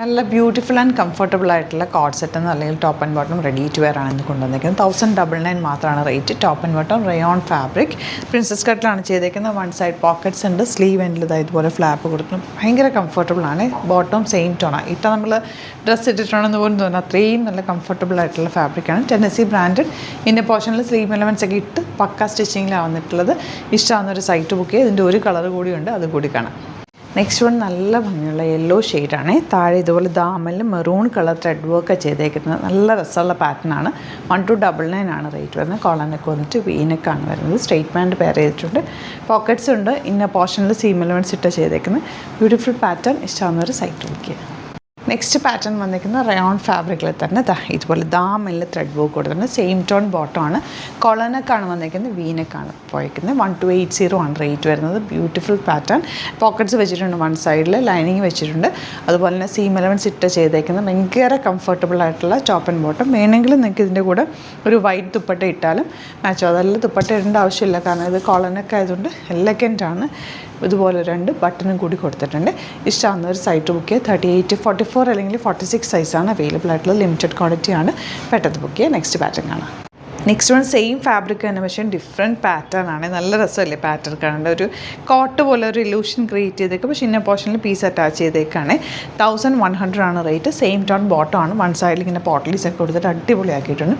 നല്ല beautiful and comfortable ആയിട്ടുള്ള coord set എന്ന് അല്ലെങ്കിൽ top and bottom ready to wear ആണ് കൊണ്ടുവന്നിരിക്കുന്നത്. 1099 മാത്രമാണ് rate. Top and bottom rayon fabric princess കട്ടിലാണ് ചെയ്തേക്കുന്നത്. വൺ സൈഡ് പോക്കറ്റ്സ് ഉണ്ട്. സ്ലീവ് എൻഡിൽ ഇതുപോലെ ഫ്ലാപ്പ് കൊടുക്കണം. ഭയങ്കര കംഫർട്ടബിൾ ആണ്. ബോട്ടം സെയിം ടോണാണ്. ഇട്ടാൽ നമ്മൾ ഡ്രസ്സ് ഇട്ടിട്ടുണ്ടെന്ന് പോലും തോന്നുന്നു. അത്രയും നല്ല കംഫർട്ടബിൾ ആയിട്ടുള്ള ഫാബ്രിക്കാണ്. Tennessee branded. ഇതിൻ്റെ പോർഷനിൽ സ്ലീവ് എലമെൻറ്റ്സ് ഒക്കെ ഇട്ട് പക്ക സ്റ്റിച്ചിങ്ങിലാണ് വന്നിട്ടുള്ളത്. ഇഷ്ടമാകുന്നൊരു സൈറ്റ് ബുക്ക് ചെയ്യുക. ഇതിൻ്റെ ഒരു കളർ കൂടിയുണ്ട്, അത് കൂടി കാണാം. നെക്സ്റ്റ് വൺ നല്ല ഭംഗിയുള്ള യെല്ലോ ഷെയ്ഡാണ്. താഴെ ഇതുപോലെ ദാമലിൽ മെറൂൺ കളർ ത്രെഡ് വർക്ക് ചെയ്തേക്കുന്നത്. നല്ല രസമുള്ള പാറ്റേൺ ആണ്. 1299 ആണ് റേറ്റ് വരുന്നത്. കോളനൊക്കെ വന്നിട്ട് വീനക്കാണ് വരുന്നത്. സ്ട്രെയിറ്റ് ബാൻഡ് പെയർ ചെയ്തിട്ടുണ്ട്. പോക്കറ്റ്സ് ഉണ്ട്. ഇന്ന പോർഷനിൽ സീം എലമെൻറ്റ്സ് ഇട്ട് ചെയ്തേക്കുന്നത്. Beautiful pattern. ഇഷ്ടമാകുന്നൊരു സൈറ്റ് ബുക്ക് ചെയ്യുക. നെക്സ്റ്റ് പാറ്റേൺ വന്നിരിക്കുന്നത് റയോൺ ഫാബ്രിക്കിൽ തന്നെ ഇതുപോലെ ദാമലിൽ ത്രെഡ് വർക്ക് കൊടുത്തിട്ടുണ്ട്. സെയിം ടോൺ ബോട്ടമാണ്. കൊളനക്കാണ് വന്നിരിക്കുന്നത്. വീനക്കാണ് പോയിരിക്കുന്നത്. 1280 ആണ് റേറ്റ് വരുന്നത്. Beautiful pattern. പോക്കറ്റ്സ് വെച്ചിട്ടുണ്ട്. വൺ സൈഡിൽ ലൈനിങ് വെച്ചിട്ടുണ്ട്. അതുപോലെ തന്നെ സീം എലമെൻറ്റ്സ് ഇട്ട് ചെയ്തേക്കുന്നത്. ഭയങ്കര കംഫർട്ടബിൾ ആയിട്ടുള്ള ടോപ്പ് ആൻഡ് ബോട്ടം. വേണമെങ്കിൽ നിങ്ങൾക്ക് ഇതിൻ്റെ കൂടെ ഒരു വൈറ്റ് ദുപ്പട്ട ഇട്ടാലും മാച്ചോ. അതല്ല ദുപ്പട്ട ഇടേണ്ട ആവശ്യമില്ല, കാരണം ഇത് കോളനൊക്കെ ആയതുകൊണ്ട് എലഗൻ്റാണ്. ഇതുപോലെ 2 ബട്ടണും കൂടി കൊടുത്തിട്ടുണ്ട്. ഇഷ്ടമാകുന്ന ഒരു സൈറ്റ് ബുക്ക് ചെയ്യുക. 38, 44 അല്ലെങ്കിൽ 46 സൈസാണ് അവൈലബിൾ ആയിട്ടുള്ള. ലിമിറ്റഡ് ക്വാണ്ടിറ്റി ആണ്. പെട്ടെന്ന് ബുക്ക് ചെയ്യുക. നെക്സ്റ്റ് പാറ്റേൺ കാണാം. നെക്സ്റ്റ് വൺ സെയിം ഫാബ്രിക് തന്നെ, പക്ഷേ ഡിഫറെൻറ്റ് പാറ്റേൺ ആണ്. നല്ല രസമല്ലേ പാറ്റേൺ കാണേണ്ട. ഒരു കോട്ട് പോലെ ഒരു ഇലൂഷൻ ക്രിയേറ്റ് ചെയ്തേക്കും. പക്ഷേ ഇന്ന പോർഷനിൽ പീസ് അറ്റാച്ച് ചെയ്തേക്കാണ്. 1100 ആണ് റേറ്റ്. സെയിം ടോൺ ബോട്ടം ആണ്. വൺ സൈഡിൽ ഇങ്ങനെ പോട്ടലീസ് ഒക്കെ കൊടുത്തിട്ട് അടിപൊളിയാക്കിയിട്ടുണ്ട്.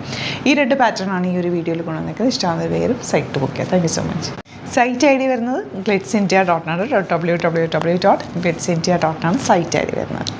ഈ 2 പാറ്റേൺ ആണ് ഈ ഒരു വീഡിയോയിൽ കൊണ്ടുവന്നേക്കുന്നത്. ഇഷ്ടമാകുന്ന പേരും സൈറ്റ് ബുക്ക് ചെയ്യുക. Thank you so much. Site ID ഡി വരുന്നത് glitzindia.net. www.glitzindia.net സൈറ്റ് ഐ ഡി വരുന്നത്.